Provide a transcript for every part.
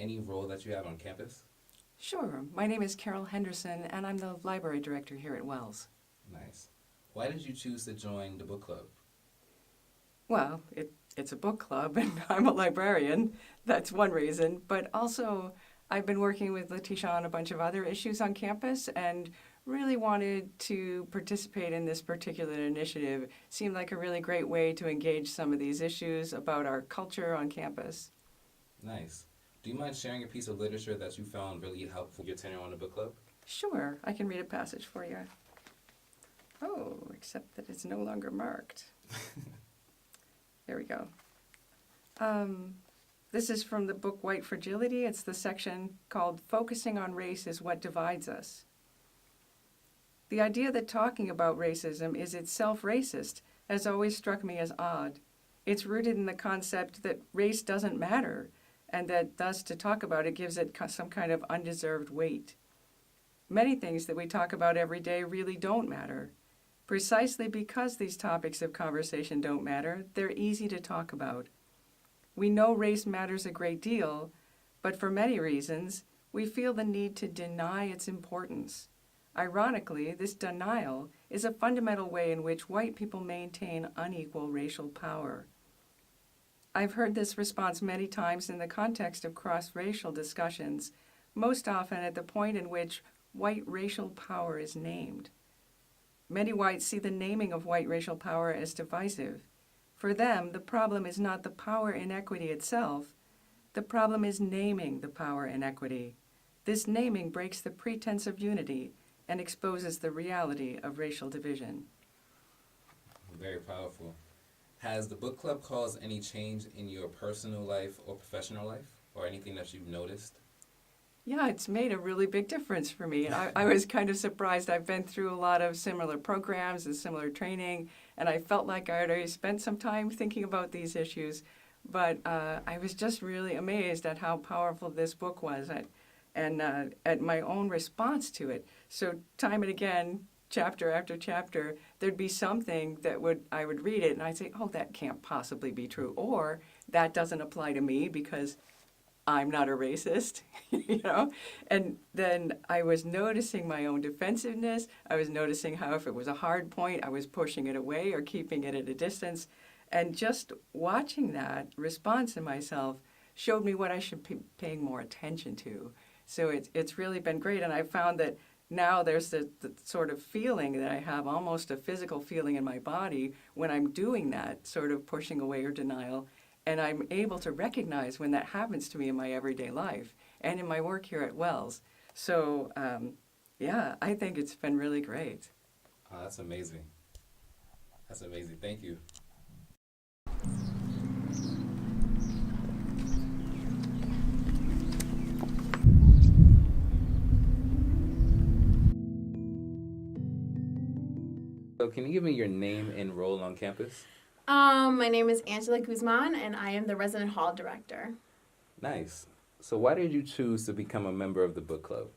any role that you have on campus? Sure. My name is Carol Henderson, and I'm the library director here at Wells. Nice. Why did you choose to join the book club? Well, it's a book club, and I'm a librarian. That's one reason. But also, I've been working with Latesha on a bunch of other issues on campus and really wanted to participate in this particular initiative. Seemed like a really great way to engage some of these issues about our culture on campus. Nice. Do you mind sharing a piece of literature that you found really helpful your tenure on the book club? Sure, I can read a passage for you. Oh, except that it's no longer marked. There we go. This is from the book White Fragility. It's the section called Focusing on Race is What Divides Us. The idea that talking about racism is itself racist has always struck me as odd. It's rooted in the concept that race doesn't matter, and that thus to talk about it gives it some kind of undeserved weight. Many things that we talk about every day really don't matter. Precisely because these topics of conversation don't matter, they're easy to talk about. We know race matters a great deal, but for many reasons, we feel the need to deny its importance. Ironically, this denial is a fundamental way in which white people maintain unequal racial power. I've heard this response many times in the context of cross-racial discussions, most often at the point in which white racial power is named. Many whites see the naming of white racial power as divisive. For them, the problem is not the power inequity itself. The problem is naming the power inequity. This naming breaks the pretense of unity and exposes the reality of racial division. Very powerful. Has the book club caused any change in your personal life or professional life, or anything that you've noticed? Yeah, it's made a really big difference for me. I was kind of surprised. I've been through a lot of similar programs and similar training, and I felt like I had already spent some time thinking about these issues. But I was just really amazed at how powerful this book was and at my own response to it. So time and again, chapter after chapter, there'd be something that I would read it, and I'd say, oh, that can't possibly be true, or that doesn't apply to me because I'm not a racist, And then I was noticing my own defensiveness. I was noticing how if it was a hard point, I was pushing it away or keeping it at a distance. And just watching that response in myself showed me what I should be paying more attention to. So it's really been great. And I found that now there's the sort of feeling that I have, almost a physical feeling in my body when I'm doing that sort of pushing away or denial. And I'm able to recognize when that happens to me in my everyday life and in my work here at Wells. So, I think it's been really great. Oh, that's amazing. That's amazing. Thank you. So can you give me your name and role on campus? My name is Angela Guzman, and I am the resident hall director. Nice. So why did you choose to become a member of the book club?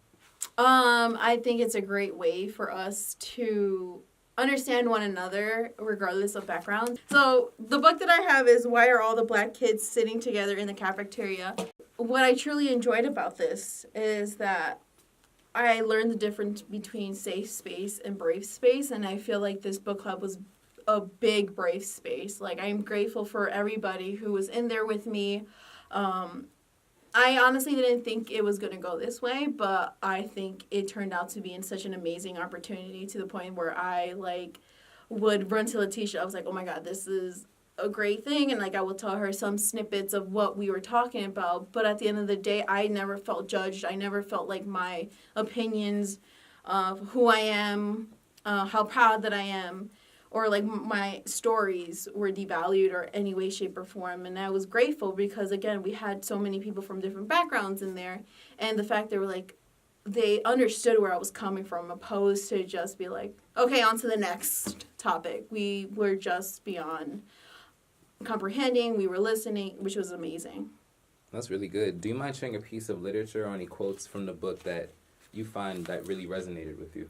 I think it's a great way for us to understand one another regardless of background. So the book that I have is Why Are All the Black Kids Sitting Together in the Cafeteria? What I truly enjoyed about this is that I learned the difference between safe space and brave space, and I feel like this book club was a big brave space. Like, I'm grateful for everybody who was in there with me. I honestly didn't think it was going to go this way, but I think it turned out to be in such an amazing opportunity to the point where I would run to Latesha. I was like, oh my God, this is a great thing. And I will tell her some snippets of what we were talking about. But at the end of the day, I never felt judged. I never felt like my opinions of who I am, how proud that I am, or my stories were devalued or any way, shape, or form. And I was grateful because, again, we had so many people from different backgrounds in there. And the fact they understood where I was coming from, opposed to just be like, okay, on to the next topic. We were just beyond comprehending. We were listening, which was amazing. That's really good. Do you mind sharing a piece of literature or any quotes from the book that you find that really resonated with you?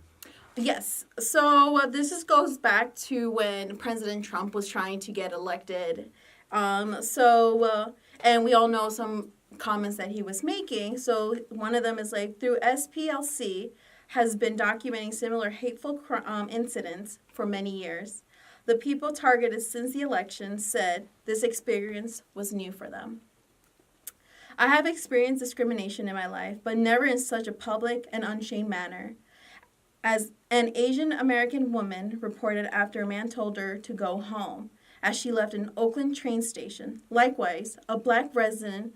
Yes. So this goes back to when President Trump was trying to get elected. And we all know some comments that he was making. So one of them is like, through SPLC has been documenting similar hateful incidents for many years. The people targeted since the election said this experience was new for them. I have experienced discrimination in my life, but never in such a public and unchained manner. As an Asian American woman reported after a man told her to go home as she left an Oakland train station. Likewise, a black resident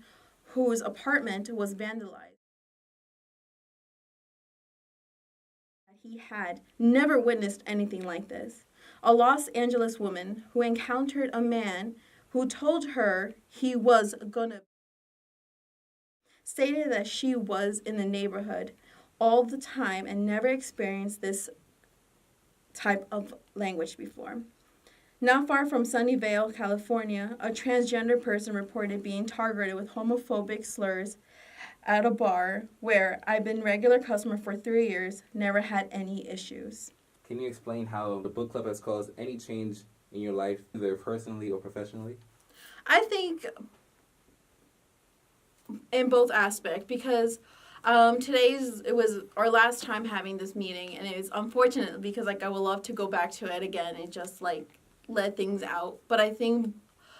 whose apartment was vandalized. He had never witnessed anything like this. A Los Angeles woman who encountered a man who told her he was gonna stated that she was in the neighborhood all the time and never experienced this type of language before. Not far from Sunnyvale, California, a transgender person reported being targeted with homophobic slurs at a bar where I've been regular customer for 3 years, never had any issues. Can you explain how the book club has caused any change in your life, either personally or professionally? I think in both aspects, because it was our last time having this meeting, and it was unfortunate because I would love to go back to it again and just let things out. But I think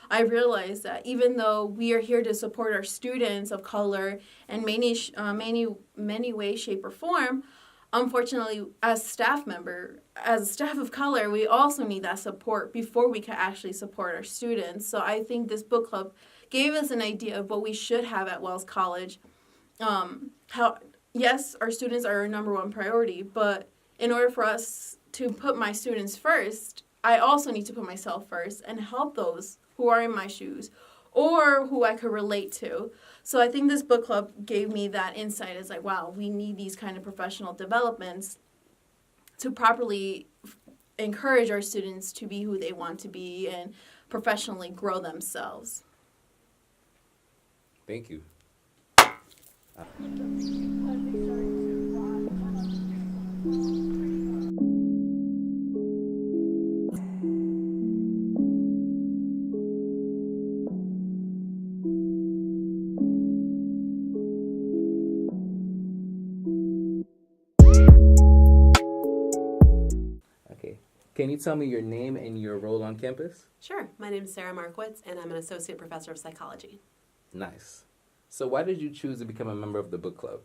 I realized that even though we are here to support our students of color in many ways, shape, or form, unfortunately, as a staff of color, we also need that support before we can actually support our students. So I think this book club gave us an idea of what we should have at Wells College. Yes, our students are our number one priority, but in order for us to put my students first, I also need to put myself first and help those who are in my shoes or who I could relate to. So I think this book club gave me that insight. It's like, wow, we need these kind of professional developments to properly encourage our students to be who they want to be and professionally grow themselves. Thank you. Okay. Can you tell me your name and your role on campus? Sure. My name is Sarah Markowitz, and I'm an associate professor of psychology. Nice. So why did you choose to become a member of the book club?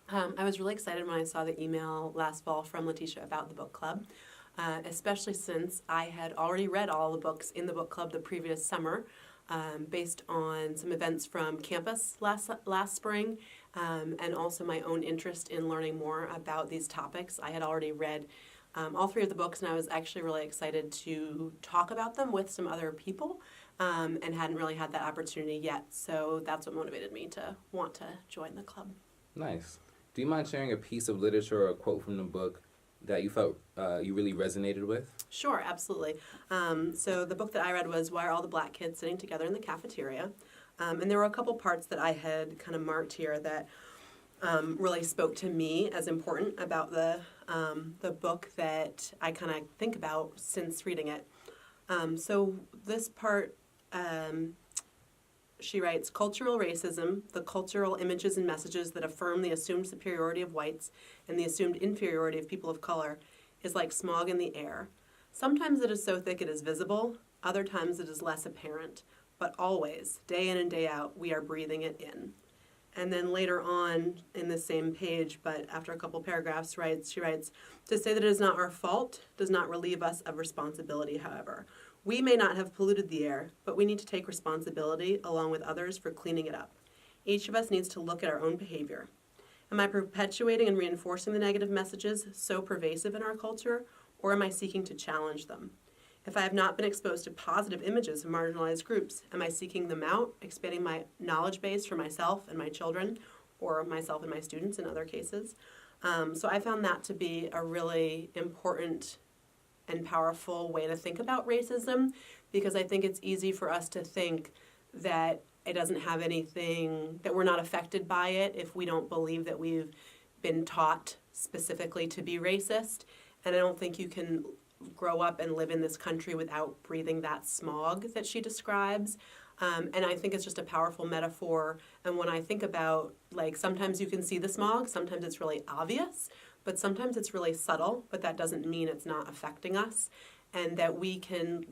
I was really excited when I saw the email last fall from Latesha about the book club, especially since I had already read all the books in the book club the previous summer, based on some events from campus last spring, and also my own interest in learning more about these topics. I had already read all three of the books, and I was actually really excited to talk about them with some other people, and hadn't really had that opportunity yet. So that's what motivated me to want to join the club. Nice. Do you mind sharing a piece of literature or a quote from the book that you felt you really resonated with? Sure, absolutely. So the book that I read was Why Are All the Black Kids Sitting Together in the Cafeteria? And there were a couple parts that I had kind of marked here that really spoke to me as important about the book that I kind of think about since reading it. So this part, she writes, cultural racism, the cultural images and messages that affirm the assumed superiority of whites and the assumed inferiority of people of color, is like smog in the air. Sometimes it is so thick it is visible, other times it is less apparent, but always, day in and day out, we are breathing it in. And then later on in the same page, but after a couple paragraphs, she writes, to say that it is not our fault does not relieve us of responsibility, however. We may not have polluted the air, but we need to take responsibility along with others for cleaning it up. Each of us needs to look at our own behavior. Am I perpetuating and reinforcing the negative messages so pervasive in our culture, or am I seeking to challenge them? If I have not been exposed to positive images of marginalized groups, am I seeking them out, expanding my knowledge base for myself and my children, or myself and my students in other cases? So I found that to be a really important and powerful way to think about racism, because I think it's easy for us to think that it doesn't have anything, that we're not affected by it if we don't believe that we've been taught specifically to be racist. And I don't think you can grow up and live in this country without breathing that smog that she describes. And I think it's just a powerful metaphor. And when I think about, like, sometimes you can see the smog, sometimes it's really obvious, but sometimes it's really subtle, but that doesn't mean it's not affecting us. And that we can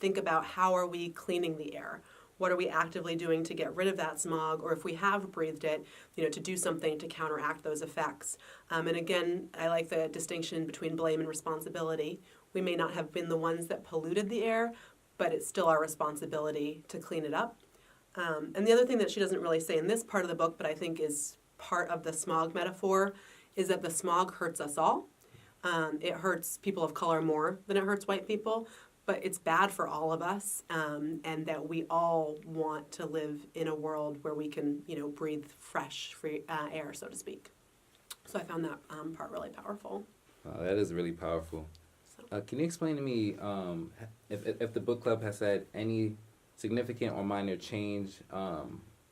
think about, how are we cleaning the air? What are we actively doing to get rid of that smog? Or if we have breathed it, to do something to counteract those effects. And again, I like the distinction between blame and responsibility. We may not have been the ones that polluted the air, but it's still our responsibility to clean it up. And the other thing that she doesn't really say in this part of the book, but I think is part of the smog metaphor, is that the smog hurts us all. It hurts people of color more than it hurts white people, but it's bad for all of us, and that we all want to live in a world where we can, breathe fresh, free air, so to speak. So I found that part really powerful. That is really powerful. Can you explain to me if the book club has had any significant or minor change,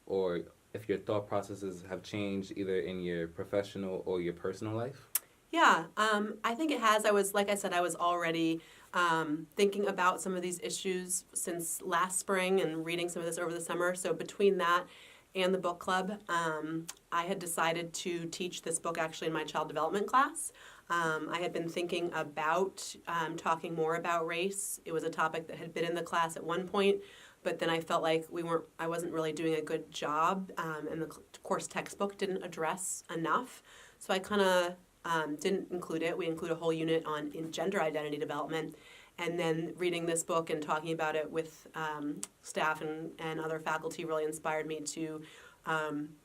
or if your thought processes have changed either in your professional or your personal life? Yeah, I think it has. I was already thinking about some of these issues since last spring and reading some of this over the summer. So between that and the book club, I had decided to teach this book actually in my child development class. I had been thinking about talking more about race. It was a topic that had been in the class at one point, but then I felt like I wasn't really doing a good job, and the course textbook didn't address enough. So I kind of didn't include it. We include a whole unit in gender identity development. And then reading this book and talking about it with staff and other faculty really inspired me to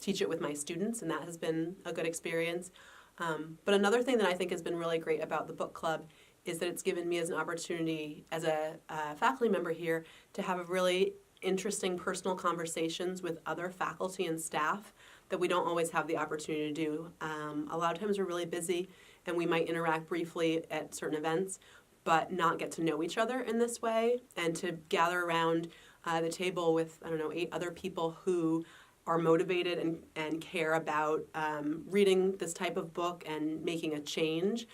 teach it with my students, and that has been a good experience. But another thing that I think has been really great about the book club is that it's given me as an opportunity as a faculty member here to have really interesting personal conversations with other faculty and staff that we don't always have the opportunity to do. A lot of times we're really busy and we might interact briefly at certain events, but not get to know each other in this way, and to gather around the table with, 8 other people who are motivated and care about reading this type of book and making a change,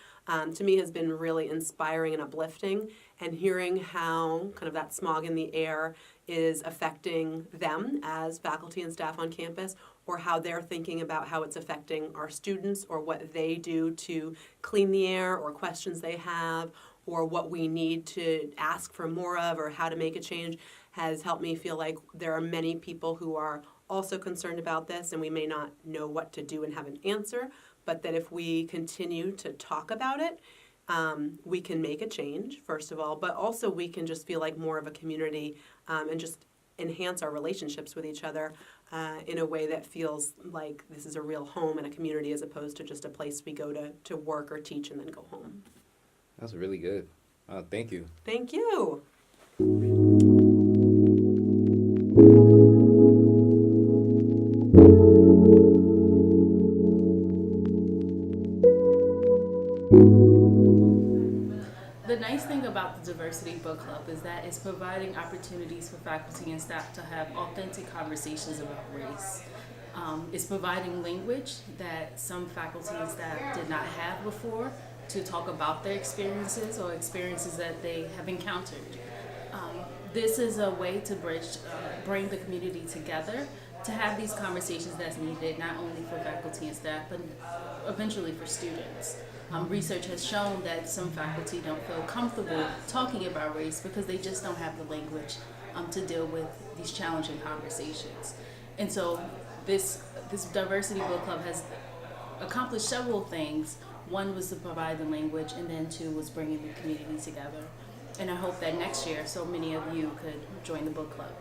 to me has been really inspiring and uplifting. And hearing how kind of that smog in the air is affecting them as faculty and staff on campus, or how they're thinking about how it's affecting our students, or what they do to clean the air, or questions they have, or what we need to ask for more of, or how to make a change, has helped me feel like there are many people who are also concerned about this, and we may not know what to do and have an answer, but that if we continue to talk about it, we can make a change, first of all, but also we can just feel like more of a community, and just enhance our relationships with each other in a way that feels like this is a real home and a community, as opposed to just a place we go to work or teach and then go home. That's really good. Thank you. Thank you. The nice thing about the Diversity Book Club is that it's providing opportunities for faculty and staff to have authentic conversations about race. It's providing language that some faculty and staff did not have before to talk about their experiences or experiences that they have encountered. This is a way to bring the community together to have these conversations that's needed, not only for faculty and staff, but eventually for students. Research has shown that some faculty don't feel comfortable talking about race because they just don't have the language to deal with these challenging conversations. And so this Diversity Book Club has accomplished several things. One was to provide the language, and then 2 was bringing the community together. And I hope that next year so many of you could join the book club.